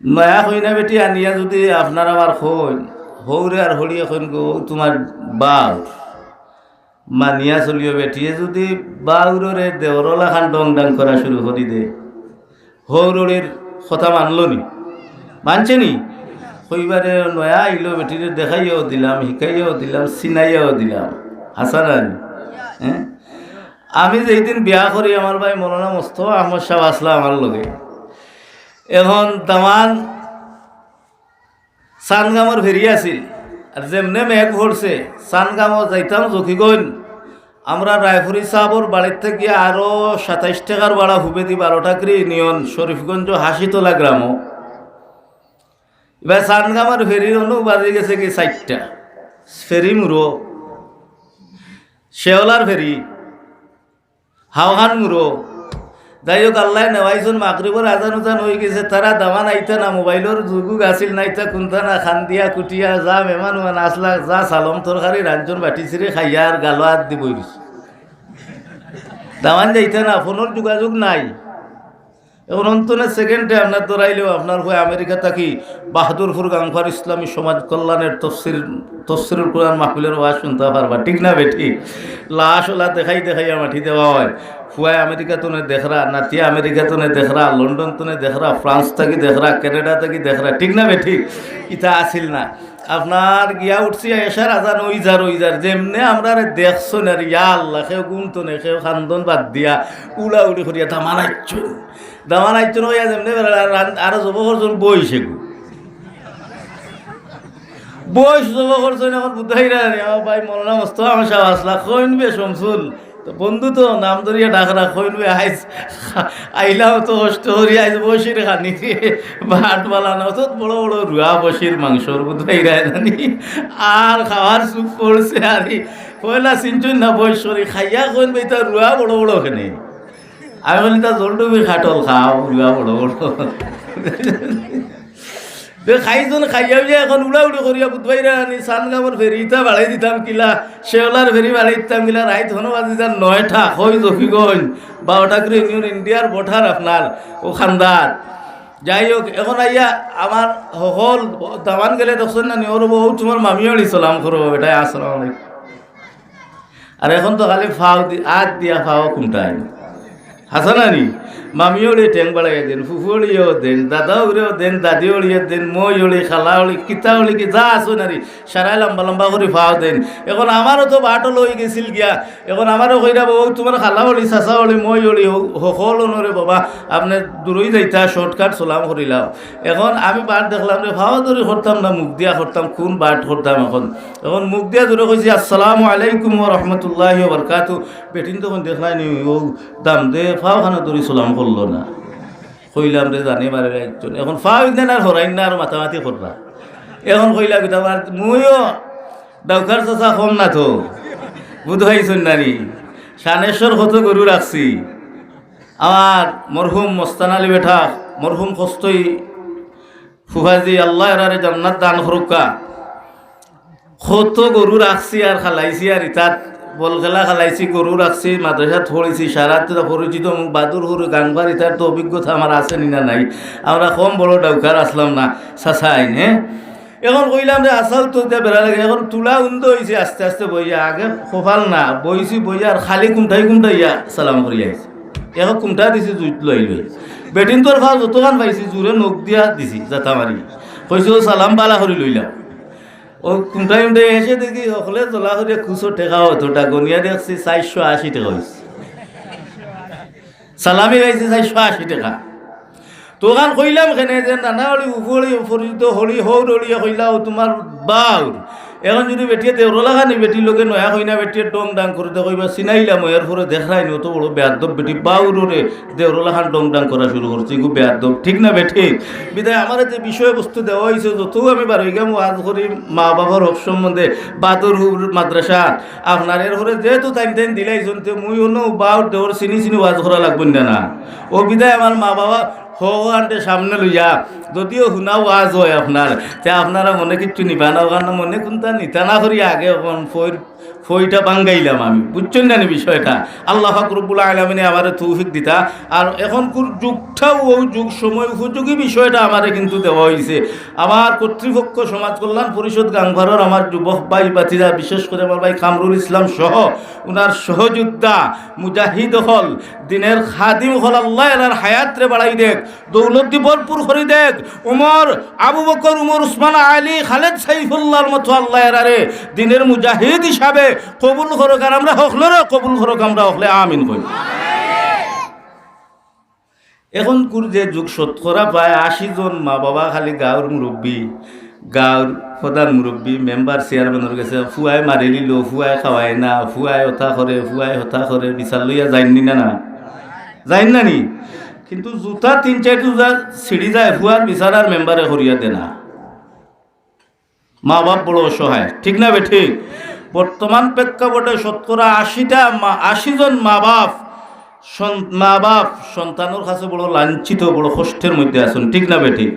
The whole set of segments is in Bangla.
নয়া হইনা বেটি আনিয়া যদি আপনার আমার হইন হৌরে আর হলি এখন গো তোমার বাউ মানিয়া চলিও বেটিয়ে যদি বাউরে দেওরলা খান ডং ডাং করা শুরু করি দে হৌরের কথা মানল নি মানছে নি কইবারে নয়া আইলো বেটিরে দেখাইয়াও দিলাম শিখাইয়াও দিলাম চিনাইয়াও দিলাম হাসা না হ্যাঁ আমি যেদিন বিয়া করি আমার ভাই মৌলানা মোস্তফা আহমদ সাহেব আসলা আমার লগে এখন তামান সানগামর ফেরি আছিল আর যেমনে মেঘ ভরছে সানগামও যাইতাম জকিগঞ্জ আমরা রায়পুরি সাহাবর বাড়ির থেকে আরও 27 টাকার ভাড়া হুবেদি 12 টাকার ইউনিয়ন শরীফগঞ্জ হাসিতলা গ্রামও এবার সানগামার ফেরির অনু বাজে গেছে কি 4টা ফেরি মুরো শেওলার ফেরি হাওহান মুরো যাই হোক আল্লাহ নেওয়াইছুন মাগরিবর আজান উজান হয়ে গেছে তারা দামান আইতা না মোবাইলের যুগুগ আসিল নাইতা কোনটা না খান দিয়া কুটিয়া যা মেহমান উমান আসলা যা সালম তরকারি রাঞ্জন বাটি ছিঁড়ে খাইয়া আর গালো হাত দি বই দিছে দামান যাইতা না ফোনের যোগাযোগ নাই এখন অন্তনে সেকেন্ডে আপনার দৌড়াইলেও আপনার হয়ে আমেরিকা থাকি বাহাদুরপুর গাংফার ইসলামী সমাজ কল্যাণের তফসিরুল কোরআন মাহফিলের ওয়াজ শুনতে পারবা ঠিক না বেঠি লাশ ওলা দেখাই দেখাইয়া মাটি দেওয়া হয় ফুয়াই আমেরিকা তোনে দেখরা নাতিয়া আমেরিকা তোনে দেখরা লন্ডন তোনে দেখরা ফ্রান্স থাকি দেখরা কানাডা থাকি দেখরা ঠিক না বেঠি ইটা আসিল না আপনার গিয়া উঠছি এসার আজান ওইজার যেমনে আমরা দেখছো না ইয়া আল্লাহ কেউ গুমতো না কেউ খান্দন বাদ দিয়া উড়া উড়ি করিয়া দামান আইচন হইয়া যেমনি আরো যুবকজন বইছে বয়স যুবকজন এখন বুধাই রানি আমার ভাই মৌলানা মোস্তফা আমার সাহেব আসলা কইনবে শমসুল তো বন্ধু তো নাম ধরিয়া ডাকরা কইনবে আইস আইলাম তো কষ্ট হরি আইস বসির খানি ভাত বালানো তো বড় বড় রুয়া বসির মাংসর বুধাই রানি আর খাওয়ার সুখ পড়ছে আরে পয়লা চিনচুন না বয়সরি খাইয়া কইনবে তা রুয়া বড় বড় খানে আমি বলি তা জলটুবি খাটল খাও রুয়া বড় বড় খাইজন খাইয়া যে এখন উড়া উড়ি করিয়া বুধবাইরা আনি সানগামর ফেরিটা বাড়াই দিতাম কিলা শেওলার ফেরি বাড়াই দিতাম কিলা রাইত হনো বাজি যার 9টা হই জকিগঞ্জ 12 টাকার ইউনিয়ন ইন্ডিয়ার বঠার আপনার ও খান্দার যাই হোক এখন আইয়া আমার হল দামান গেলে দেখছেন না নিওর বউ তোমার মামিও সালাম করবো এটাই আসসালামু আলাইকুম আর এখন তো খালি ফাও আত দিয়া ফাও কুমটাই হাসানানি মামিওড়ি ঠেং বাড়াইয়া দেন ফুফুড়িও দেন দাদাউড়িও দেন দাদিওড়িও দেন মইওড়ি খালাওড়ি কিতাওড়ি কি যা আসো নারি সারাই লম্বা লম্বা করে ফাও দেন এখন আমারও তো বাটল হয়ে গেছিল গিয়া এখন আমারও কইরা বাবু তোমার খালাওড়ি চাচাওড়ি মইওড়ি সকল নরে বাবা আপনি দূরই যাইতা শর্টকাট চলাম করিলাও এখন আমি বাট দেখলাম রে ফাও দূরে করতাম না মুখ দিয়া করতাম কোন বাট করতাম এখন মুখ দিয়া দূরে কইছি আসসালামু আলাইকুম ওয়া রাহমাতুল্লাহি ওয়া বারাকাতু বেটিন তখন দেখলাই নি ও দাম দে ফাও খানা দূরে চলাম করলো না কইলাম রে জানি মারে একজন এখন ফাও দেন আর হরাইন না আর মাতামাতি করবা এখন কইলাম তোমার মুইও ডাউকার চাচা কম না তো বুধ হইছুন নানি শানেশ্বর কত গরু রাখছি আমার মরহুম মস্তান আলী বেঠা মরহুম কষ্টই ফুফাজি আল্লাহ এরারে জান্নাত দান করুকা কত গরু রাখছি আর খালাইছি আর ইতাত বল খেলা খেলাইছি গরু রাখছি মাদ্রাসা ধরেছি সারাতে পরিচিত মুখ বাদুর হুর গানবার ইতার তো অভিজ্ঞতা আমার আছে না নাই আমরা কম বড় ডাউকার আসলাম না চাচা আইন হ্যাঁ এখন কইলাম যে আসাল তো বেড়া লাগে এখন তুলা উন্দ হয়েছে আস্তে আস্তে বইয়া আগে কপাল না বইছি বইয়া আর খালি কুমটাই ইয়া সালাম করি আইছি এখন কুমটা দিছি জুইত লই বেটিন তোর ভাও যতক্ষণ পাইছি জোরে নখ দিয়া দিছি যাতা মারি কইছো সালাম বালা করি লইলাম ও কুমটাই এসে দেখি সকলে জ্বলা করে খুচো টেকা হতোটা গনিয়া দেখছি 480 টাকা হয়েছে সালামি পাইছি 480 টাকা তোখান কইলাম কেনে যে নানা হলি উপরি উপরিত হলি হৌরলিয়া কইলাও তোমার বাউর এখন যদি বেটিয়ে দেওরলা খানি বেটির লোকে নয়া কইনা বেটিয়ে ডং ডাং করতে কইবা চিনাইলাম এর পরে দেখাই নি অত বড় বেয়াদব বেটি বাউরে দেওরলা খান ডং ডাং করা শুরু করছে এগুলো বেয়াদব ঠিক না বেঠি বিদায় আমার যে বিষয়বস্তু দেওয়া হয়েছে যতও আমি বার হয়ে গেলাম ওয়াজ করি মা বাবার হক সম্বন্ধে বাদুর মাদ্রাসা আপনার এর পরে যেহেতু টাইম দিলাইছেন তো মুই অন্য বাউর দেওয়ার চিনি ওয়াজ করা লাগবে না ও বিদায় আমার মা বাবা হওয়ানটে সামনে লইয়া যদিও শুনাও আজ হয় আপনার তে আপনারা মনে কিচ্ছু নিবা না ওখানে মনে কোনটা নিতা না করি আগে ফইটা বাঙ্গাইলাম আমি, বুঝছেন না বিষয়টা। আল্লাহ পাক রব্বুল আলামিনে আমারে তৌফিক দিতা। আর এখনকার যুগটাও ওই যুগ সময় উপযোগী বিষয়টা আমারে কিন্তু দেওয়া হয়েছে। আমার কর্তৃপক্ষ সমাজ কল্যাণ পরিষদ গাংভারর আমার যুবক ভাই বাতিরা, বিশেষ করে আমার ভাই কামরুল ইসলাম সহ উনার সহযোদ্ধা মুজাহিদ হল, দিনের খাদিম হল, আল্লাহ এনার হায়াতরে বাড়াই দেখ, দৌলত দি ভরপুর করে দেখ। উমর, আবু বকর, উমর, উসমান, আলী, খালেদ, সাইফুল্লাহর মতো আল্লাহ এরারে দিনের মুজাহিদ হিসাবে কবুল করুক। আর আমরা হকলেরও কবুল করুক, আমরা হকলে আমিন কই। এখন কুর যে যুগ, শতকরা প্রায় 80 জন মা বাবা খালি গাঁর মুরব্বী, গাঁর প্রধান মুরব্বী, মেম্বার, চেয়ারম্যানের কাছে ফুয়াই মারি লিল, ফুয়াই খাওয়াই না, ফুয়াই হতা করে, ফুয়াই হতা করে, বিচার লইয়া যাইনি না, না যাইন না নি। কিন্তু জুতা 3-4 জুতা ছিঁড়ি যায়, ফুয়ার বিচার আর মেম্বারে করিয়া দে না। মা বাপ বড় অসহায়, ঠিক না বে ঠিক? বর্তমান প্রেক্ষাপটে শতকরা 80 জন মা বাপ সন্তানের কাছে বড় লাঞ্ছিত, বড় কষ্টের মধ্যে আছেন, ঠিক না বে ঠিক?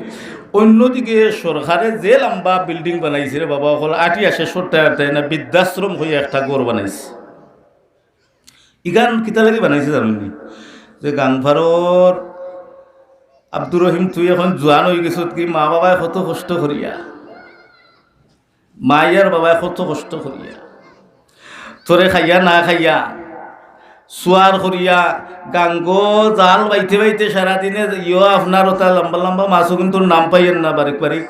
অন্যদিকে সরকারে যে লম্বা বিল্ডিং বানাইছে রে বাবা, হল আটি আসে সরতে না বৃদ্ধাশ্রম হয়ে একটা গড় বানাইছে। ইগান কিতা লাগি বানাইছে জানি যে গাংভারর আব্দুর রহিম, তুই এখন জোয়ান হয়ে গেছ কি, মা বাবায় কত কষ্ট করিয়া, মাইয়ার বাবায় কত কষ্ট করিয়া তোরে খাইয়া না খাইয়া সোয়ার করিয়া গাঙ্গ জাল বাইতে বাইতে সারাদিনে আপনার ওটা লম্বা লম্বা মাছও কিন্তু নাম পাইয়েন না, বারিক বারিক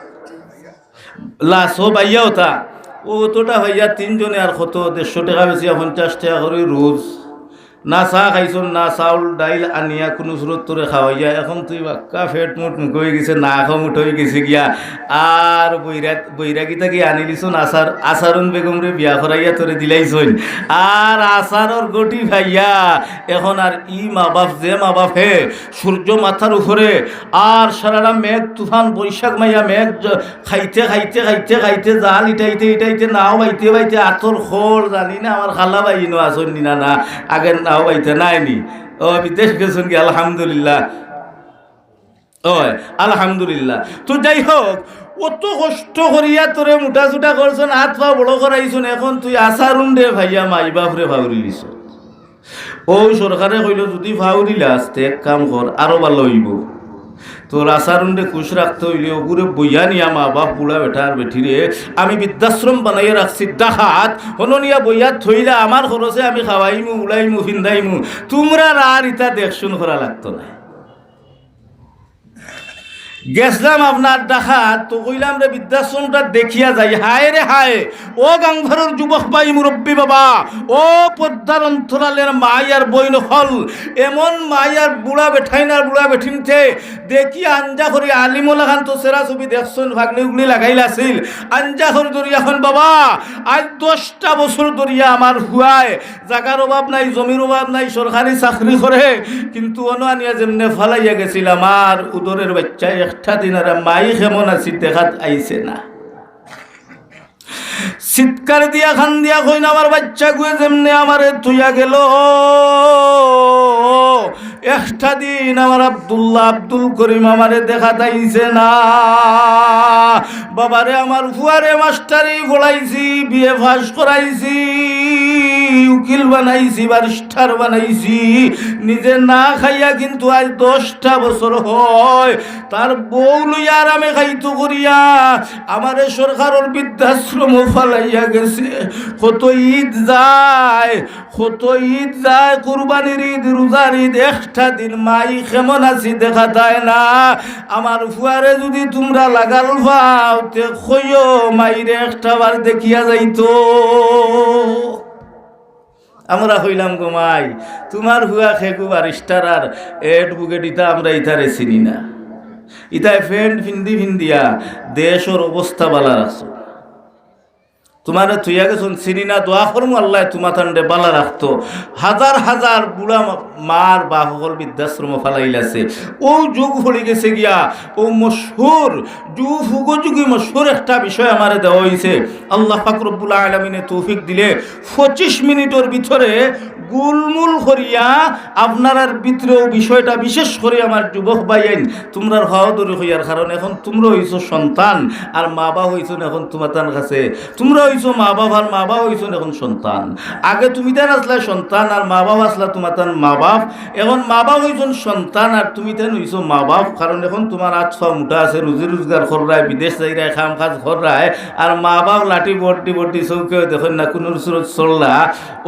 লাশও বাইয়া ওটা অতটা হইয়া 3 জনে আর কত 150 টাকা বেশি, 50 টাকা করে রোজ। না চাহ খাইছন, না চাউল ডাইল আনিয়া কোনো সুরত তোরে খাওয়াইয়া, এখন তুই বাক্কা ফেট মুট মুখ হয়ে গেছে, না খাও মুঠ হয়ে গেছে গিয়া। আর বৈরাগীতা কি আনি দিছন, আসারুন বেগম রে বিয়া করাইয়া তোরে দিলাইছন, আর আসারর গটি ভাইয়া। এখন আর মা বাপ, যে মা বাপ হে সূর্য মাথার উপরে, আর সারাটা মেঘ তুফান বৈশাখ মাইয়া মেঘ খাইতে খাইতে খাইতে খাইতে, জাল ইটাইতে ইটাইতে, নাও বাইতে বাইতে আতর খোর, জানি না আমার খালা বাইনো আসন নিনা না, আগের নাও বাইতে নাইনি। ও বিদেশ গেছেন কি? আলহামদুলিল্লাহ, ও আলহামদুলিল্লাহ। তো যাই হোক, অত কষ্ট করিয়া তোরে মুটা চুটা করছেন, হাত পা বড় করাইছন, এখন তুই আসারুন রে ভাইয়া মাই বাপরে ভাউরি দিছ। ও সরকারে কইল যদি ভাউরিলা আসতে এক কাম কর, আরো ভালো হইব, তোর আসারুন্ডে খুশ রাখতে হইলে ওগুরে বইয়া নিয়া মা বাপ বুড়া বেটা আর বেঠিরে আমি বৃদ্ধাশ্রম বানাইয়া রাখছি, ডাকাত হননিয়া বইয়া থইলা আমার খরচে আমি খাওয়াইমু, উড়াইমু, ফিন্দাইমু, তোমরা আর ইটা দেখশুন করা লাগতো না। গেছলাম আপনার ডাকাত, তো কইলাম রে বৃদ্ধাশ্রমটা দেখিয়া যাই। হায় রে হায়, ও গাংভারের যুবক ভাই মুরব্বী বাবা, ও পদ্মার অন্তরালের মাই আর বইন হল, এমন মাই আর বুড়া বেঠাইনার বুড়া বেঠিনতে দেখি আঞ্জা করি আলিমুল্লাহ খান তো সেরা ছবি দেখছেন, ভাগ্নে উগলি লাগাইলাছিল আঞ্জা করে ধরিয়া। এখন বাবা আজ 10টা বছর ধরিয়া আমার হুয়ায় জাগার অভাব নাই, জমির অভাব নাই, সরকারি চাকরি করে, কিন্তু আনিয়া যেমনে ফালাইয়া গেছিল আমার উদরের বাচ্চায় একটা দিন আর মাই কেমন আছি দেখাত আইছে না। চিৎকার দিয়া খান দিয়া কইন আমার বাচ্চা গুয়ে যেমনে আমারে তুইয়া গেল, একটা দিন আমার আব্দুল্লাহ আব্দুল করিম আমারে দেখা তাইছে না। বাবারে আমার ফুয়ারে মাস্টারি পড়াইছি, বিয়ে পাস করাইছি, উকিল বানাইছি, ব্যারিস্টার বানাইছি, নিজে না খাইয়া কিন্তু আজ 10টা বছর হয় তার বউ লইয়া আরামে খাইতো করিয়া আমারে সরকারের বৃদ্ধাশ্রম ফালাইয়া গেছে। কত ঈদ যায়, কত ঈদ যায়, কুরবানির ঈদ, রোজার ঈদ, একটা দিন মাই কেমন আছি দেখা যায় না। আমার ফুয়ারে যদি তোমরা লাগাল পাও তে কইও মাইরে একটা বার দেখিয়া যাইতো। আমরা হইলাম গো মাই, তোমার হুয়া খেকু ব্যারিস্টার আর এডভোকেট, ইতা আমরা ইতারে চিনি না, ইতায় ফ্রেন্ড ফিন্দিয়া দেশের অবস্থা বালা রাখছো, তোমারে তুইয়া গেছন চিনি না। দোয়া করমু আল্লাহ তোমার ঠান্ডে বালা রাখতো। হাজার হাজার বুড়া মার বা সকল বৃদ্ধাশ্রম ফালাইলাছে। ও যুগ ভরে গেছে গিয়া, ও মশহুর যুগোযুগী মশহুর একটা বিষয় আমারে দেওয়া হয়েছে। আল্লাহ পাক রব্বুল আলামিনে তৌফিক দিলে 25 মিনিটের ভিতরে গুলমুল করিয়া আপনার ভিতরেও বিষয়টা বিশেষ করে আমার যুবক ভাইয়েন তোমরা হওয়াদরি হইয়ার কারণ এখন তোমরা হইছো সন্তান আর মা বাবা হইছো এখন তোমার কাছে, তোমরা হইছো মা বাপ আর মা বাপ হইছো এখন সন্তান। আগে তুমি তেন আসলা সন্তান আর মা বাপ আসলা তোমার তার মা বাপ। এখন মা বাপ হইছেন সন্তান আর তুমি তেন হইছো মা বাপ। কারণ এখন তোমার আজ ছ মুঠা আছে, রুজি রোজগার কররায়, বিদেশ যাইরায়, খাম কাজ কররায়। আর মা বাপ লাঠি বর্তি বর্তি চৌকে দেখেন না কোন সুরত চললা।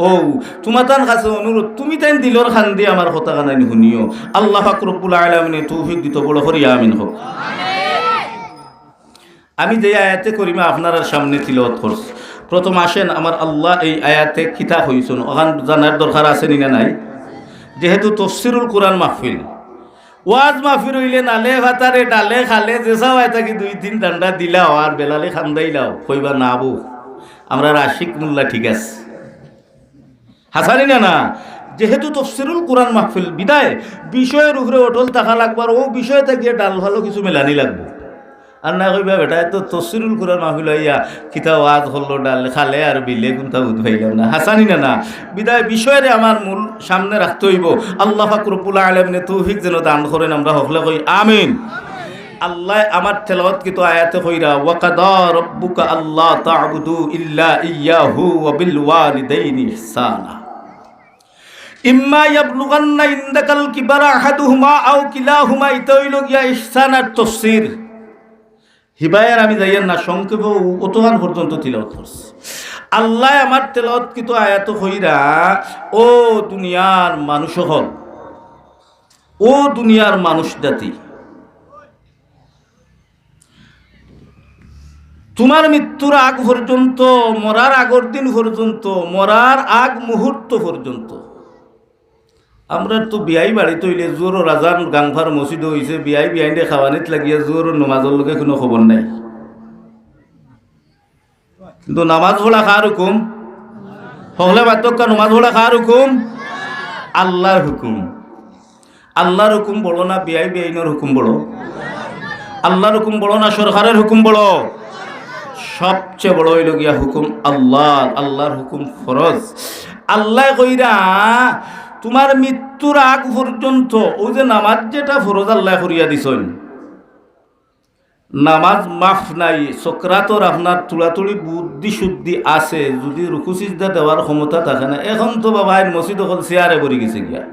ও তোমার তার কাছে অনুরোধ, তুমি তাই দিলর খান দিয়ে আমার কথা কানাই শুনিও। আল্লাহ পাক রব্বুল আলামিনে তৌফিক দিত বড় করিয়া আমিন হোক। আমি যে আয়াতে করিমা আপনার সামনে তিলাওয়াত করছি, প্রথম আসেন আমার আল্লাহ এই আয়াতে কিতা হইছেন ওখান জানার দরকার আছে না নাই? যেহেতু তাফসীরুল কোরআন মাহফিল, ওয়াজ মাহফিল হইলে নালে ভাতারে ডালে খালে যেসা হয় তাকে 2-3 ডান্ডা দিলাও আর বেলালে খান্দাইলাও কইবা না আবু আমরা আশিক মোল্লা ঠিক আছে, হাসানি না না। যেহেতু তাফসীরুল কোরআন মাহফিল বিদায় বিষয়ের উপরে অটল থাকা লাগবার, ও বিষয়টা গিয়ে ডাল ভালো কিছু মেলানি লাগবে। আর না কইবা বেটা তো তাফসীরুল কোরআন মাহফিল হইয়া কিতা ওয়াজ হলো ডাল খালে আর বিলে কোনটা উদ্ভাইলাম না, হাসানি না না। বিদায় বিষয়ের আমার মূল সামনে রাখতে হইব। আল্লাহ পাক রব্বুল আলামিন তৌফিক যেন দান করেন, আমরা হকলে কই আমিন। আল্লাহ আমার তেলাওয়াত কিন্তু আয়াতে কইরা ওয়াকাদা রাব্বুকা আল্লা তা'বুদু ইল্লা ইয়্যাহু ওয়া বিল ওয়ালিদাইনি ইহসানা ইম্মা ইয়াবলুগান্না ইনদাকাল কিবারা আহাদুহুমা আও কিলাহুমা। এটা হইল গিয়া ইহসানার তাফসীর। হিবায়ার আমি যাইয়েন না, সংক্ষেপে অতহান পর্যন্ত তিলাওয়াত করছি। আল্লাহ আমার তেলাওয়াত কিন্তু আয়াত কইরা ও দুনিয়ার মানুষ হল, ও দুনিয়ার মানুষ জাতি, তোমার মৃত্যুর আগ পর্যন্ত, মরার আগর দিন পর্যন্ত, মরার আগ মুহূর্ত পর্যন্ত। আমরা তো বিয়াই বাড়িতে হইলে জোর রাজান গাংফার মসজিদ হয়েছে, বিয়াই বিয়াইনে খাওয়ানিত লাগিয়া জোর নমাজের লোকে কোনো খবর নাই। কিন্তু নামাজ পড়া কার হুকুম? হলে বাধ্যকা নামাজ পড়া কার হুকুম? আল্লাহর হুকুম। আল্লাহর হুকুম বড় না বিয়াই বিয়াইনের হুকুম বড়? আল্লাহর হুকুম বড় না সরকারের হুকুম বড়? সবচেয়ে বড় হইল গিয়া হুকুম আল্লাহ। আল্লাহর হুকুম ফরজ। আল্লাহ কইরা তোমার মৃত্যুর আগ পর্যন্ত ওই যে নামাজ যেটা ফরজ আল্লাহ করিয়া দিছেন, নামাজ মাফ নাই। সকরাতর আপনার তুলাতুলি বুদ্ধি শুদ্ধি আছে, যদি রুকু সিজদা দেওয়ার ক্ষমতা থাকে না। এখন তো বাবা মসজিদ এখন চেয়ারে পড়ে গেছে গিয়া,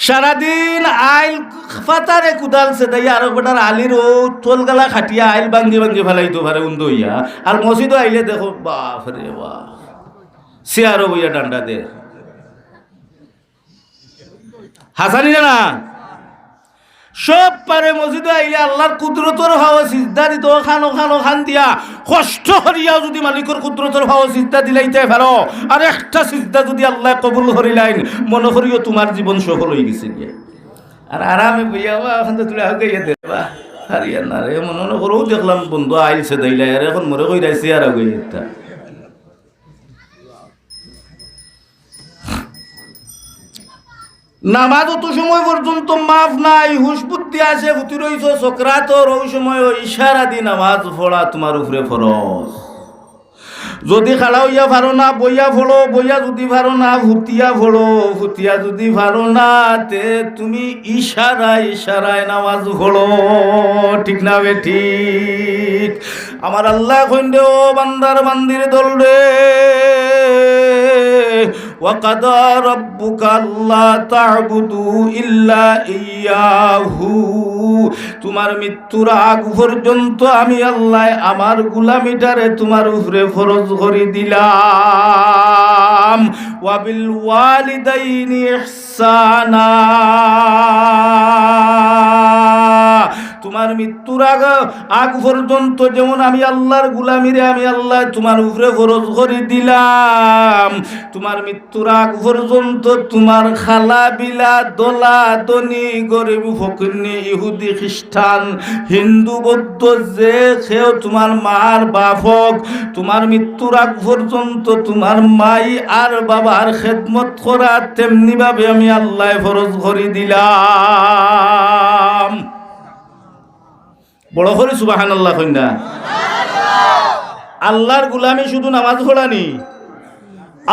সারাদিন আইল ফাতারে কুদালছে তাই আর বেটার আলির ও তোলগালা খাটিয়া আইল ভাঙ্গি ভাঙ্গি ফেলাইতো পারে উন্দ হইয়া। আর মসজিদ আইলে দেখো বাপ রে বাপ চেয়ারও বইয়া ডান্ডা দে, হাসানি না সব পারে। মসজিদে আইলে আল্লাহর কুদরতর ভাও সিজদা দিত, খানো খানো খান দিয়া কষ্ট করিয়া যদি মালিকর কুদরতর ভাও সিজদা দিলাইতে পারো, আর একটা সিজদা যদি আল্লাহ কবুল করিলাইন, মনে করিও তোমার জীবন সফল হয়ে গেছে গিয়া। আর আরামে বইয়া এখন তো তুলে আগাইয়া দেবা হারিয়া না রে মনে করেও দেখলাম বন্ধু আইলছে দইলাই, আর এখন মরে কই রাইছে আর আগাইয়া। নামাজ অত সময় পর্যন্ত মাফ নাই, হুশ বুদ্ধি আছে ভুতি রইছ সকরাতর, ওই সময় ইশারা দি নামাজ পড়া তোমার উপরে ফরজ। যদি খাড়া হইয়া ভালো না বইয়া ফোড়ো, বইয়া যদি ভালো না ভুতিয়া ফোড়ো, ভুতিয়া যদি ভালো না তে তুমি ইশারায় ইশারায় নামাজ পড়ো। ঠিক না বে ঠিক? আমার আল্লাহ কইন্দে ও বান্দার বান্দির দল রে, ওয়াকাদা রাব্বুকা আল্লা তা'বুদু ইল্লা ইয়্যাহু। তোমার মৃত্যুর আগ পর্যন্ত আমি আল্লাহ আমার গোলামিটারে তোমার উপরে ফরজ করে দিলাম। ওয়া বিল ওয়ালিদাইনি ইহসানা। তোমার মৃত্যুর আগ পর্যন্ত যেমন আমি আল্লাহর গোলামিরে আমি আল্লাহ তোমার উপরে ফরজ করে দিলাম, তোমার মৃত্যুর আগ পর্যন্ত তোমার খালা বিলা দোলা দনি গরিব ফকিরনি ইহুদি খ্রিস্টান হিন্দু বৌদ্ধ যে খেয়েও তোমার মার বাপক তোমার মৃত্যুর আগ পর্যন্ত তোমার মাই আর বাবার খেদমত করা তেমনি ভাবে আমি আল্লাহ ফরজ করে দিলাম। বড় করে সুবহানাল্লাহ কইনা। আল্লাহর গোলামি শুধু নামাজ পড়ানি,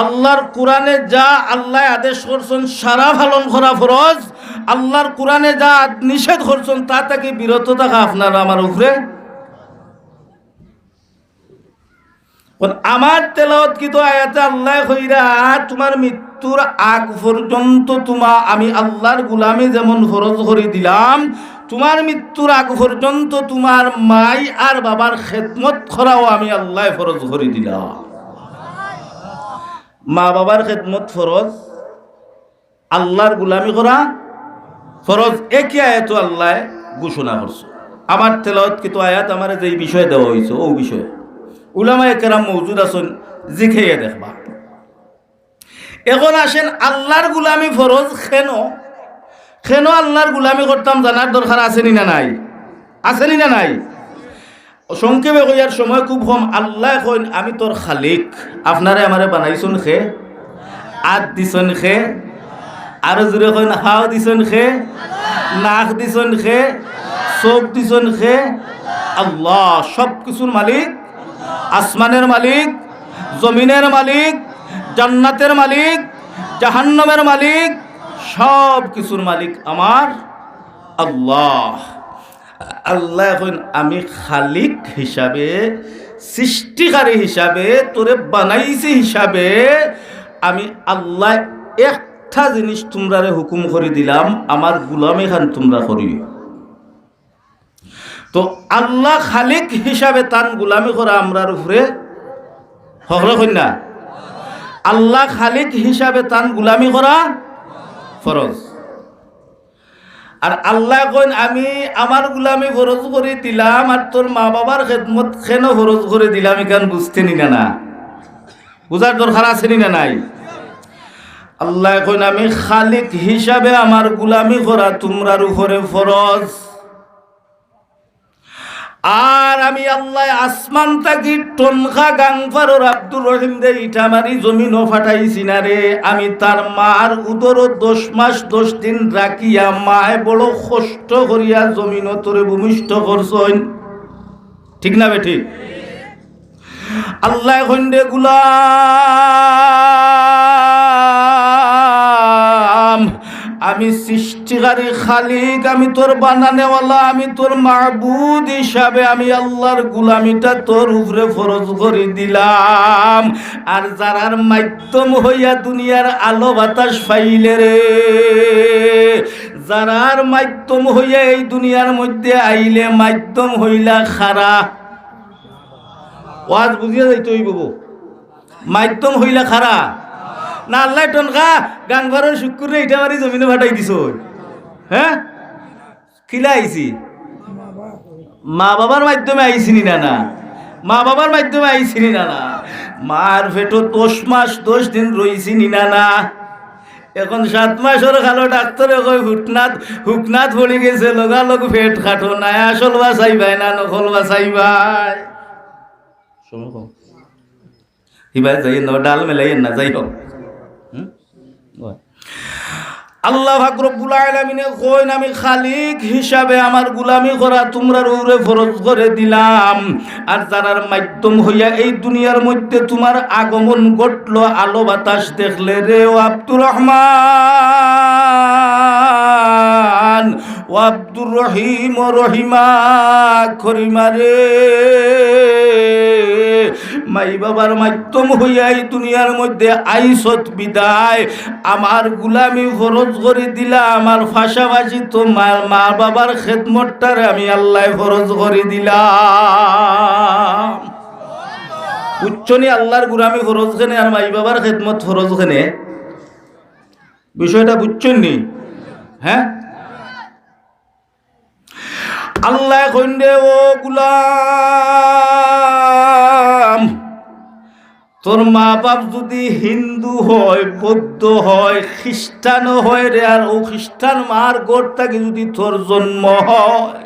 আল্লাহর কোরআনে যা আল্লাহ আদেশ করছেন সারা পালন করা ফরজ, আল্লাহর কোরআনে যা নিষেধ করছেন তা থেকে বিরত থাকা আপনার আমার উপরে আমার তেলাওয়াত কি তো আয়াতে আল্লাহ কইরা তোমার মৃত্যুর আগ পর্যন্ত আমি আল্লাহর গোলামি যেমন ফরজ করে দিলাম, তোমার মৃত্যুর আগ পর্যন্ত তোমার মাই আর বাবার খেদমত করাও আমি আল্লাহ ফরজ করে দিলাম। মা বাবার খেদমত ফরজ, আল্লাহর গোলামি করা ফরজ। একই আয়াত আল্লাহ ঘোষণা করছে। আমার তেলাওয়াত কি তো আয়াত আমার যে বিষয় দেওয়া হয়েছে ও বিষয়ে উলামায়ে কেরাম মওজুদ আছেন, জিখাইয়া দেখবা। এখন আসেন আল্লাহর গোলামি ফরজ কেন আল্লাহর গোলামি করতাম জানার দরকার আছেনি না নাই? আছেনি না নাই? সংক্ষেপে কইয়ার সময় খুব কম। আল্লাহ কইন আমি তোর খালিক, আপনারে আমারে বানাইছুন খে, আদ দিছন খে, আরো জোরে কইন হাও দিছন খে, নাক দিছন খে, চোখ দিছন খে। আল্লাহ সব কিছুর মালিক, আসমানের মালিক, জমিনের মালিক, জান্নাতের মালিক, জাহান্নামের মালিক, সব কিছুর মালিক আমার আল্লাহ। আল্লাহ এখন আমি খালিক হিসাবে, সৃষ্টিকারী হিসাবে, তোরে বানাইছি হিসাবে আমি আল্লাহ একটা জিনিস তোমরারে হুকুম করে দিলাম, আমার গোলামি খান তোমরা করি। তো আল্লাহ খালিক হিসাবে তার গোলামি করা আমরার উপরে হকরা কন্যা। আল্লাহ খালিক হিসাবে তার গোলামি করা ফরজ। আর আল্লাহ কইন আমি আমার গোলামি ফরজ করে দিলাম, আর তোর মা বাবার খেদমত কেন ফরজ করে দিলাম এখান বুঝতে নি না? বুঝার দরকার আছে নি না নাই? আল্লাহ কইন আমি খালিক হিসাবে আমার গোলামি করা তোমরার উপরে ফরজ। আর আমি আল্লাহ আসমান থাকি টনখা গাংফারর আব্দুর রহিম দে ইটা মারি জমিনও ফাটাইছি না রে। আমি তার মার উদর 10 মাস 10 দিন রাখিয়া মায় বড় কষ্ট করিয়া জমিনও তোরে ভূমিষ্ঠ করছইন, ঠিক না বেঠিক? আল্লাহ কইন্দে গুলাম আমি সৃষ্টিকারী খালিক, আমি তোর বানানেওয়ালা, আমি তোর মাবুদ হিসাবে আমি আল্লাহর গোলামিটা তোর উপরে ফরজ করে দিলাম। আর যারার মাধ্যম হইয়া দুনিয়ার আলো বাতাস পাইলে রে, যারার মাধ্যম হইয়া এই দুনিয়ার মধ্যে আইলে মাধ্যম হইলা খারা। ওয়াজ বুঝিয়া যাইতে হইব, মাধ্যম হইলা খারা না। আল্লাহ টনকা গাংবারের শুক্রে এটা মারি জমিনে ফাটাই দিছ। হ্যাঁ কিলা আইছি? মা বাবার মাধ্যমে আইছিনি না? না মা বাবার মাধ্যমে আইছিনি না? না মার পেটো 10 মাস 10 দিন রইছিনি না? এখন 7 মাসের খালো ডাক্তারে কই হুকনাথ পড়ে গেছে, লগালগ পেট খাটো নাই। আসল বাঁচাইবাই না নকল বাঁচাইবাই? হিবাই যাই না, ডাল মেলাই না, যাই হোক। আল্লাহ পাক রব্বুল আলামিনে কইন আমি খালিক হিসাবে আমার গোলামি করা তোমরার উপরে ফরজ করে দিলাম। আর যারার মাধ্যম হইয়া এই দুনিয়ার মধ্যে তোমার আগমন ঘটলো, আলো বাতাস দেখলে রে ও আব্দুর রহমান, ও আব্দুর রহিম, ও রহিমা, করিমা রে, মাই বাবার মাধ্যম হইয়া এই দুনিয়ার মধ্যে আইসত বিদায় আমার গোলামি ফরজ করে দিলাম। আমার পাশাপাশি তোমার মা বাবার খেদমতটারে আমি আল্লাহ ফরজ করে দিলাম। উচ্চনি আল্লাহর গোলামি ফরজ খানে আর মাই বাবার খেদমত ফরজ খানে, বিষয়টা বুঝছেন নি? হ্যাঁ আল্লাহ কইন্দে ও গোলাম, তোর মা বাপ যদি হিন্দু হয়, বৌদ্ধ হয়, খ্রিস্টানও হয় রে, আর ও খ্রিস্টান মার গোড় থেকে যদি তোর জন্ম হয়,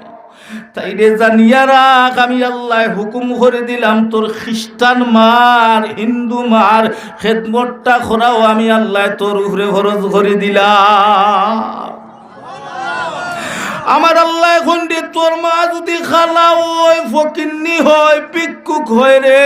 তাই রে জানিয়া রাখ আমি আল্লাহ হুকুম করে দিলাম তোর খ্রিস্টান মার, হিন্দু মার খেদমতটা করাও আমি আল্লাহ তোর উপরে ফরজ করে দিলাম। আমার আল্লাহ এখন দিয়ে তোর মা যদি খালা হয়, ফকিন্নি হয়, ভিক্ষুক হয় রে,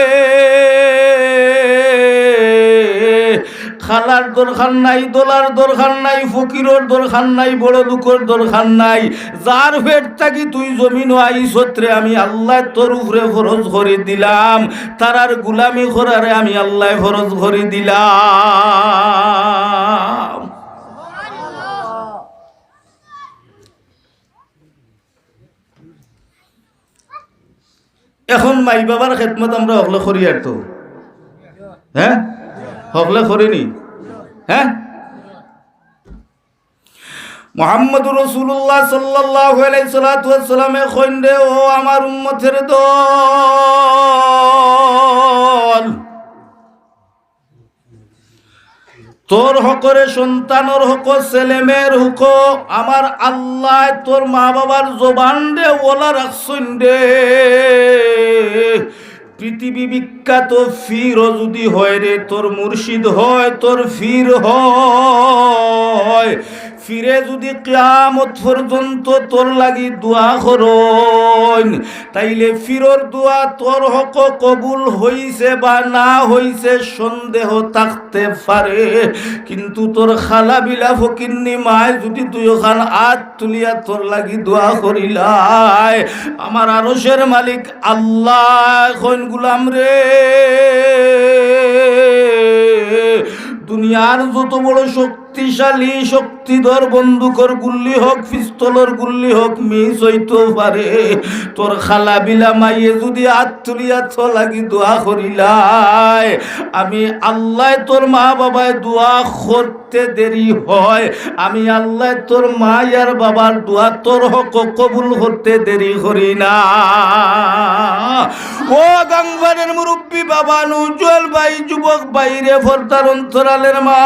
খালার দরকার নাই, দোলার দরকার নাই, ফকিরের দরকার নাই, বড় লোকের দরকার নাই। যার পেট থাকি তুই জমিন আইসত্রে আমি আল্লাহ তোর উপরে ফরজ করে দিলাম, তারার গুলামি করারে আমি আল্লাহ ফরজ করে দিলাম। এখন মাই বাবার খেদমত আমরা হকলে করি, আর তো হ্যাঁ হকলে করিনি। হ্যাঁ, মুহাম্মদুর রাসূলুল্লাহ সাল্লাল্লাহু আলাইহি সাল্লামে কইন্ডে ও আমার উম্মতের দল, তোর হকরে সন্তানের হক, ছেলেমেয়ের হক আমার আল্লাহ তোর মা বাবার জবান দে ওলা রাখছুন দে। পৃথিবী বিখ্যাত ফির যদি হয় রে, তোর মুর্শিদ হয়, তোর ফির হয়, ফিরে যদি কিয়ামত পর্যন্ত তোর লাগি দোয়া করন, তাইলে ফিরর দোয়া তোর হক কবুল হইছে বা না হইছে সন্দেহ থাকতে পারে, কিন্তু তোর খালা বিলা ফকিন্নি মায় যদি তুই ওখান হাত তুলিয়া তোর লাগি দোয়া করিলাই, আমার আরশের মালিক আল্লাহ কইন গুলাম রে, দুনিয়ার যত বড় শক্তিশালী শক্তিধর বন্দুকর গুল্লি হোক, পিস্তলের গুল্লি হোক, মিস হইতে পারে, তোর খালা বিলা মাইয়ে যদি হাত তুলিয়া তো লাগি দোয়া করিলাই, আমি আল্লাহ তোর মা বাবায় দোয়া করতে দেরি হয়, আমি আল্লাহ তোর মা আর বাবার দোয়া তোর হক কবুল করতে দেরি করি না। ও গাংবারের মুরব্বী বাবা নুজল ভাই, যুবক বাইরে ফর্দার অন্তরালের মা,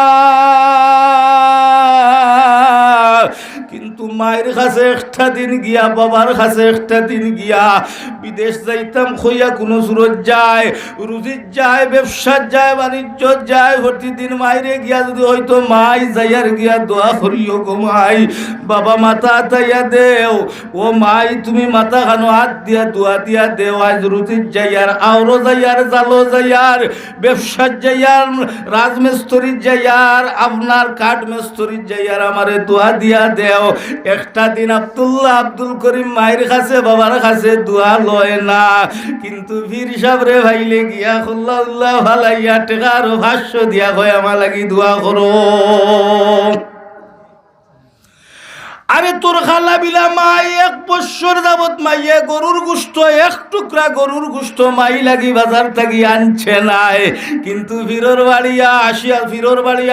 কিন্তু মায়ের কাছে একটা দিন গিয়া, বাবার কাছে একটা দিন গিয়া, বিদেশ যাইতাম খইয়া কোনো সুরত যায়, রুজিত যায়, ব্যবসা যায়, বাণিজ্য যায়, প্রতিদিন মায়েরে গিয়া যদি হয়তো মাই যাইয়ার গিয়া দোয়া করিও গো মাই, বাবা মাথা তাইয়া দেও, ও মাই তুমি মাথা খানো হাত দিয়া দোয়া দিয়া দেও, আজ রুজিত যাইয়ার, আওরো যাইয়ার, জালো যাইয়ার, ব্যবসা যাইয়ার, রাজমিস্ত্রি যাইয়ার, আপনার কাঠ মিস্ত্রি যাইয়ার আমারে দোয়া দিয়া দেও। একটা দিন আব্দুল্লাহ আব্দুল করিম মায়ের কাছে বাবার কাছে দোয়া লয় না, কিন্তু বীর সাবরে ভাইলে গিয়া খুল্লাউল্লাহ ভালাইয়া টেকার ভাষ্য দিয়া কয় আমার লাগি দোয়া করো। আরে তোর খালা বিলা মাই 1 বছর যাবত মাইয়ে গরুর গোশত, 1 টুকরা গরুর গোশত মাই লাগি বাজার থাকি আনছে নাই, কিন্তু ফিরোর বাড়ি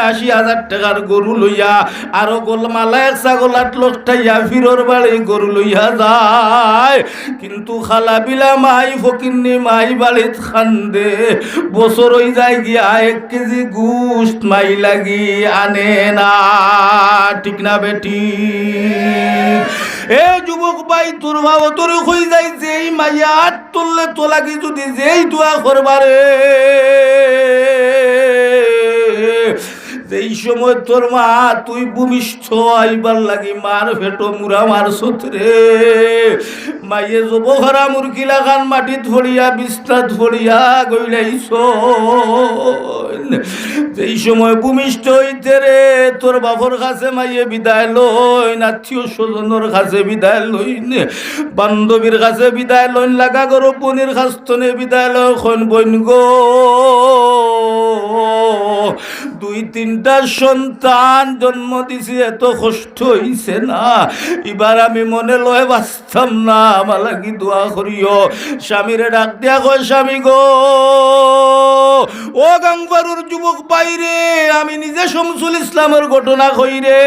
80,000 টাকার গরু লইয়া, আরো গোলমালা 1 ছাগল 8 লাখ টাইয়া ফিরোর বাড়ি গরু লইয়া যায়, কিন্তু খালা বিলা মাই ফকিন্নি মাই বাড়িত খান্দে, বছর হই যায় গিয়া 1 কেজি গোশত মাই লাগি আনে না। ঠিক না বেটি? এ যুবক ভাই, তোর ভাব তোর হয়ে যায়, যেই মাইয়া হাত তুললে তো লাগি যদি যেই দোয়া করবারে, এই সময় তোর মা তুই ভূমিষ্ঠ আইবার লাগি মার ফেটো মুরা মার সতরে, মাইয়ে জব ঘরা মুরগিলা খান মাটিত ফড়িয়া বিস্তাত ফড়িয়া গইলাইছ, এই সময় ভূমিষ্ঠ হইতে রে তোর বাপর কাছে মাইয়ে বিদায় লইন, আত্মীয় স্বজনের কাছে বিদায় লইন, বান্ধবীর কাছে বিদায় লইন, লাগা গরো বোনের কাছে বিদায় লইন, বইন গো 2-3টা সন্তান জন্ম দিছি, এত কষ্ট হইছে না, এবার আমি মনে লয় বাঁচতাম না, আমার লাগি দোয়া করিও। স্বামীরে ডাক দিয়া কয়, স্বামী গো, ও গাংবারুর যুবক বাইরে, আমি নিজে শামসুল ইসলামের ঘটনা কই রে,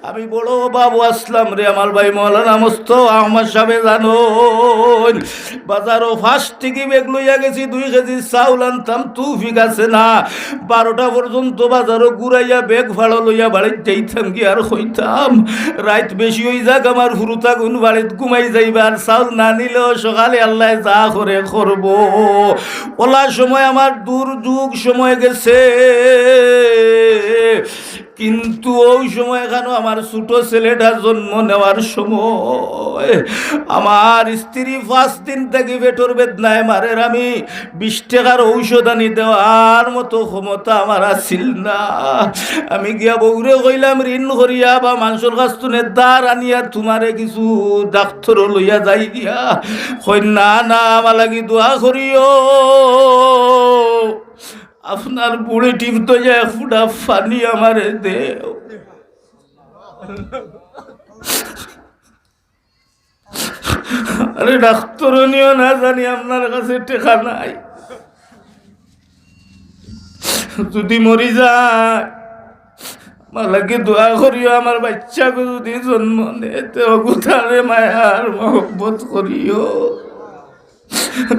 আমি বড় বাবু আসলাম রে, আমার ভাই মৌলানা মোস্তফা আহমদ সাহেব জানো, বাজারও ফার্স্ট থেকে বেগ লইয়া গেছি, 2 কেজি চাউল আনতাম, তুফিক আছে না, 12টা পর্যন্ত বাজারও ঘুরাইয়া বেগ ভাড়া লইয়া বাড়িত যাইতাম কি আর হইতাম, রাত বেশি হই যাক আমার ফুরুতা গুন বাড়িত ঘুমাই যাইবার, চাউল না নিলেও সকালে আল্লাহ যা করে করব, ওলা সময় আমার দুর্যোগ সময় গেছে, কিন্তু ওই সময় কেন আমার ছোট ছেলেটা জন্ম নেওয়ার সময় আমার স্ত্রী 5 দিন থেকে পেটর বেদনায় মারের, আমি 20 টাকার ঔষধ আনি দেওয়ার মতো ক্ষমতা আমার আছিল না। আমি গিয়া বউরে কইলাম ঋণ করিয়া বা মানুষের কাছ থেকে দাঁড় আনিয়া তোমারে কিছু ডাক্তার লইয়া যাই গিয়া, কই না না আমার লাগি দোয়া করিও, আপনার বুড়ি টিপ তো যায় ফুটা ফানি আমারে দেও। আরে ডাক্তার নিও না জানি আপনার কাছে টেকা নাই, যদি মরি যায় মালাকে দোয়া করিও, আমার বাচ্চাকে যদি জন্ম নেতে অগুথারে মায়ার মহব্বত করিও।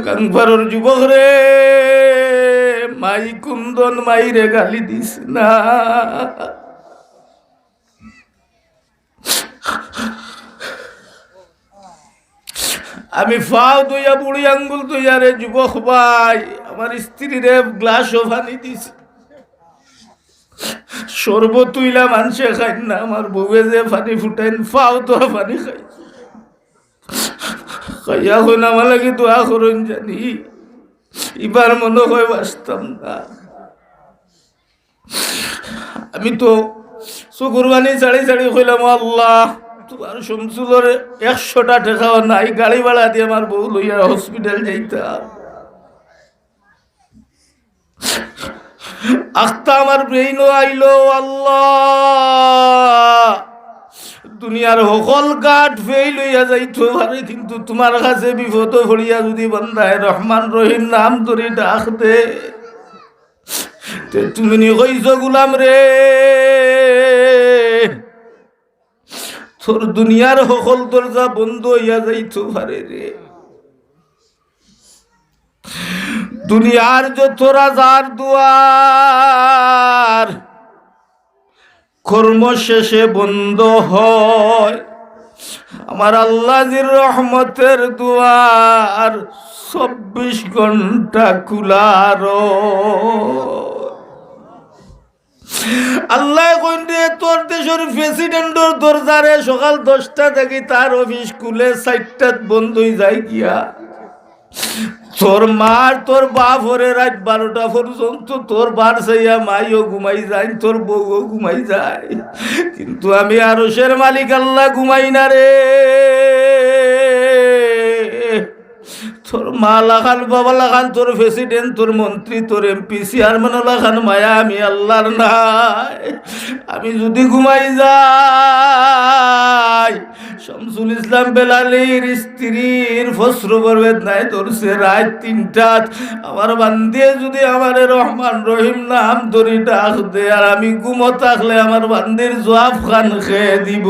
কানপাড়ার যুবক রে, মাই কুন্দন মাইরে গালি দিস না। আমি ফাও দইয়া বুড়ি আঙ্গুল দইয়া রে যুবক ভাই আমার স্ত্রীরে গ্লাসও পানি দিছি, শরবত তুইলা মানুষে খাই না, আমার বউয়ে যে পানি ফুটাইন ফাও তো পানি খাই খাইয়া হইন আমার লাগে দোয়া করুন জানি এবার মনে হয় বাঁচতাম না। আমি তো শুকুরবানি ছাড়ি ছাড়ি কইলাম আল্লাহ তোমার শমসুলের 100টা টাকাও নাই, গাড়ি ভাড়া দিয়ে আমার বউ লইয়া হসপিটাল যাইতাম। আখতা আমার ব্রেইনও আইলো আল্লাহ দুনিয়ার সকল কাঠ ফেই লইয়া যাইতো পারে, কিন্তু তোমার কাছে বিপদ ভরিয়া যদি বান্দায় রহমান রহিম নাম ধরে ডাক দে, তুমি নি কইছ গুলাম রে তোর দুনিয়ার সকল দরজা বন্ধ হইয়া যাইতো পারে রে। দুনিয়ার যত রাজার দুয়ার কর্ম শেষে বন্ধ হয়, আমার আল্লাহর রহমতের দুয়ার 24 ঘন্টা খোলার। আল্লাহ কইন্দে তোর দেশের প্রেসিডেন্টের দরজারে সকাল 10টা থেকে তার অফিস খুলে 4টাত বন্ধ হয়ে যায় গিয়া, তোর মার তোর বাপ হরে রাত 12টা পর্যন্ত তোর বার চাইয়া মাইও ঘুমাই যায়, তোর বউও ঘুমাই যায়, কিন্তু আমি আরশের মালিক আল্লাহ ঘুমাই না রে। তোর মা লাগান বাবা লাগান তোর প্রেসিডেন্ট তোর মন্ত্রী তোর এমপি চেয়ারম্যান লাগান মায়া আমি আল্লাহর নাই। আমি যদি ঘুমাই যাই শামসুল ইসলাম বেলালের স্ত্রীর ফসর বরবেদ নাই ধরছে রাত 3টাত, আমার বান্দিয়ে যদি আমার রহমান রহিম নাম ধরি ডাক দে আর আমি ঘুমো থাকলে আমার বান্দির জবাব খান খেয়ে দিব।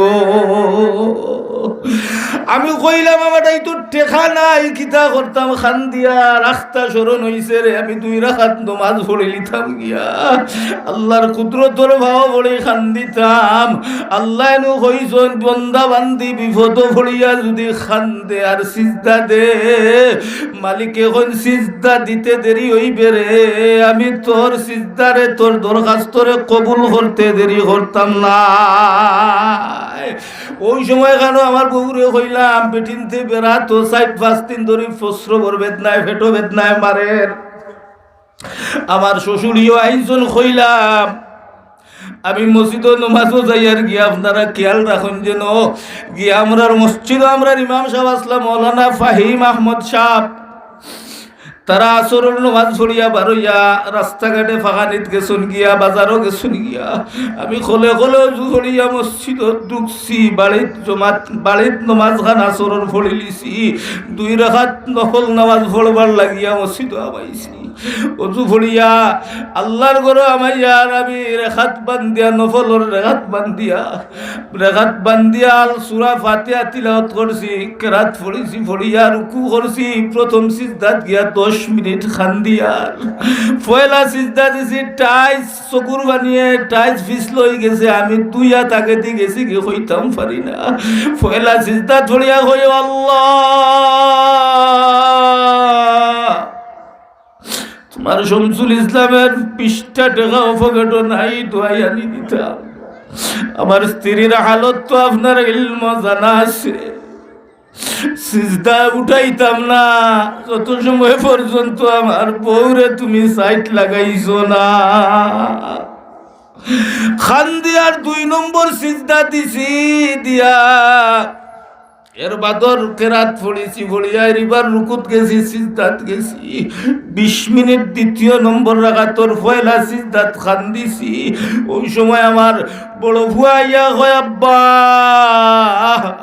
আমি কইলাম আমার এই তো টেকা নাই কিতা করতাম, খান দিয়া রাস্তা স্মরণ হইছে রে, আমি 2 রাকাত নামাজ পড়ে লিতাম গিয়া আল্লাহর কুদরতর ভাব পড়ে খান দিতাম। আল্লাহ নু কইছেন বন্দা বান্দি বিপদ পড়িয়া যদি খান দে আর সিজদা দে, মালিক এখন সিজদা দিতে দেরি হইবে রে, আমি তোর সিজদারে তোর দরখাস্তরে কবুল করতে দেরি করতাম না। ওই সময় কেন আমার বউরে কইলাম বেটিনতে বেড়া তো 4-5 দিন ধরে ফসর বেদনায় ফেটো বেদনায় মারের। আমার শ্বশুরিও আইনজন কইলাম আমি মসজিদে নামাজও যাই আর গিয়া আপনারা খেয়াল রাখুন যেন গিয়া আমরার মসজিদে আমরা ইমাম সাহেব আসলাম মৌলানা ফাহিম আহমদ সাহেব, তারা আসরের নামাজ পড়িয়া বারইয়া রাস্তাঘাটে ফাঁকানিত গেছুন গিয়া বাজারও গেছুন গিয়া, আমি খলে খলে জুড়িয়া মসজিদত ঢুকছি, বাড়িত নমাজ খান আসরের পড়ি লিছি, 2 রাকাত নফল নামাজ পড়বার লাগিয়া মসজিদ আবাইছি। অজু পড়িয়া আল্লাহর ঘরে আমাইয়া আমি রেখাত বান্ধিয়া নফলর রেখাত বান্ধিয়া সূরা ফাতিহা তিলাওয়াত করছি, কেরাত পড়িছি, পড়িয়া রুকু করছি, প্রথম সিজদাত গিয়া 10 মিনিট খান দিয়া পয়লা সিজদা দিছি, টাইস চকুর বানিয়ে টাইস পিছল হয়ে গেছে, আমি তুইয়া তাকে দিয়ে গেছি কি হইতাম পারি না। পয়লা সিজদা ধরিয়া হই আল্লাহ তোমার শামসুল ইসলামের 20টা টাকা পকেটও নাই, দোয়াই আনি দিতাম। আমার স্ত্রীর হালত তো আপনার ইলম জানা আছে, সিজদা উঠাইতাম না যত সময় পর্যন্ত আমার বউরে তুমি সাইট লাগাইছো না। খান দিয়ার 2 নম্বর সিজদা দিছি, দিয়া এর বাদর কেরাত পড়েছি, পড়িয়া এবার রুকুত গেছি, সিজদাত গেছি। 20 মিনিট দ্বিতীয় নম্বর রাকাতর পয়লা সিজদাত খান দিছি। ওই সময় আমার বড় ভুয়া ইয়া হয়, আব্বা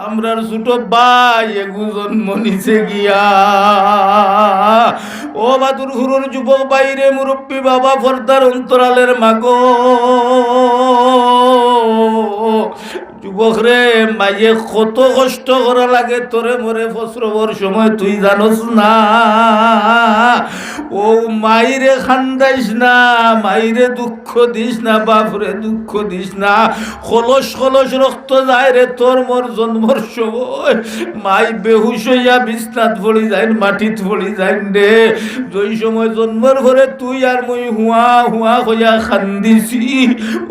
আমরার ছোট ভাই এগু জন্ম নিছে গিয়া। ও বাদুর হুরুর যুবক বাইরে মুরব্বী বাবা ফর্দার অন্তরালের মাগো, যুবক রে, মাইয়ে কত কষ্ট করা লাগে তোরে মরে ফসরবর সময় তুই জানোস না। ও মাইরে খান্দাইস না, মাইরে দুঃখ দিস না, বাপরে দুঃখ দিস না। খলস খলস রক্ত যায় রে তোর মোর জন্মর সময়। মাই বেহুশ হইয়া বিছনাত পড়ি যায়, মাটিত পড়ি যায় রে। যেই সময় জন্মর ঘরে তুই আর মই হুয়া হুয়া হইয়া খান্দিছি,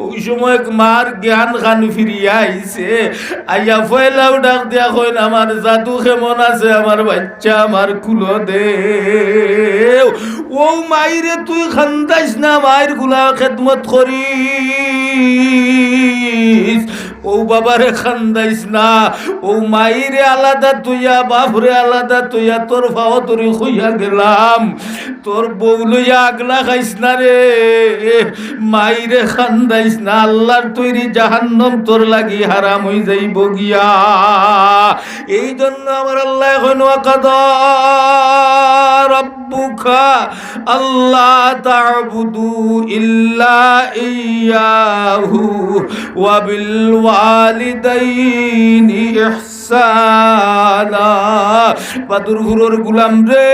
ওই সময় মার জ্ঞান খান ফিরিয়া আইছে। আইয়া ফয়লাও ডাক দিয়া কইন, আমার জাদু কেমন আছে, আমার বাচ্চা আমার কুলো দে। ও মাইরে তুই খান্দাইস না, মায়ের গুলা খেদমত করিস। ও বাবারে খান্দাইস না, ও মাইরে আলাদা তুইয়া, বাপরে আলাদা তুইয়া, তোর ভাও তোরে হইয়া গেলাম, তোর বউ লইয়া আগলা খাইস না রে। মাইরে খান্দাইস না, আল্লাহর তৈরি জাহান্নাম তোর লাগি হারাম হই যাইব গিয়া। এই জন্য আমার আল্লাহ এখন ওয়াকাদা রাব্বুকা আল্লাহ তা'বুদু ইল্লা ইয়াহু ওয়া বিল ওয়ালিদাইনি ইহসানা। বাদুর হুরুর গুলাম রে,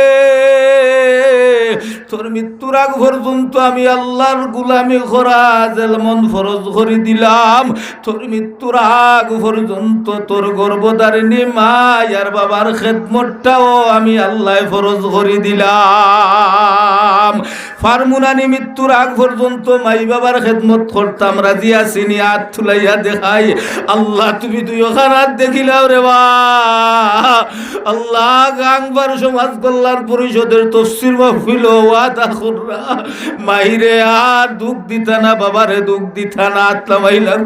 তোর মৃত্যুর আগ পর্যন্ত আমি আল্লাহর গুলামি করা যেমন ফরজ করে দিলাম, তোর মৃত্যুর আগ পর্যন্ত তোর গর্ভধারিণী মা আর বাবার খেদমতটাও আমি আল্লাহ ফরজ করে দিলাম। ফার্মুনানি মৃত্যুর আগ পর্যন্ত মাই বাবার খেদমত করতাম, রাজি আসিনি, হাত তুলাইয়া দেখাই। আল্লাহ তুমি তুই ওখানে হাত দেখিলাও রে বা আল্লাহ। গাংবার সমাজ কল্যাণ পরিষদের তফসির মাহফিল ওয়াদা কররা, মাইরে আর দুঃখ দিতা না, বাবারে দুঃখ দিতা না, আত্মামাইলাম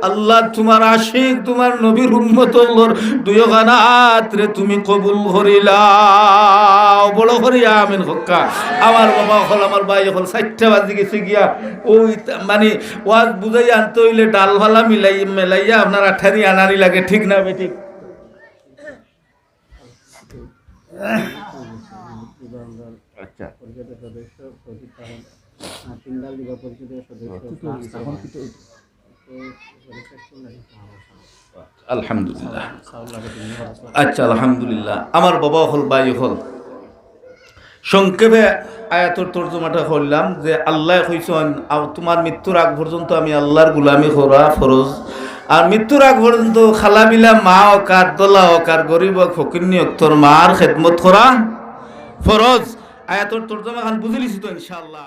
আল্লাহ তোমার আশিক, তোমার নবীর উম্মতর দুইখানা হাত রে তুমি কবুল করিলাও। বড় করিয়া আমিন হক্কা। আমার বাবা হল, আমার ভাই হল, 4টা বাজে গেছে গিয়া। ওই মানে ওয়াজ বুঝাই আনতে হইলে ডাল ভালা মেলাইয়া আপনার আঠারি আনারি লাগে, ঠিক না বেঠিক? আচ্ছা, আলহামদুলিল্লাহ। আচ্ছা, আলহামদুলিল্লাহ। আমার বাবা হল, ভাই হল, সংক্ষেপে আয়াতের তর্জমাটা করলাম যে আল্লাহ কইছেন তোমার মৃত্যুর আগ পর্যন্ত আমি আল্লাহর গুলামি করা ফরজ, আর মৃত্যুর আগ পর্যন্ত খালাবিলা মা অকার, দোলা অকার, গরিব ফকিরনি তোর মার খেদমত করা ফরজ। আয়াতের তর্জমা খান বুঝে লিছি তো ইনশাআল্লাহ।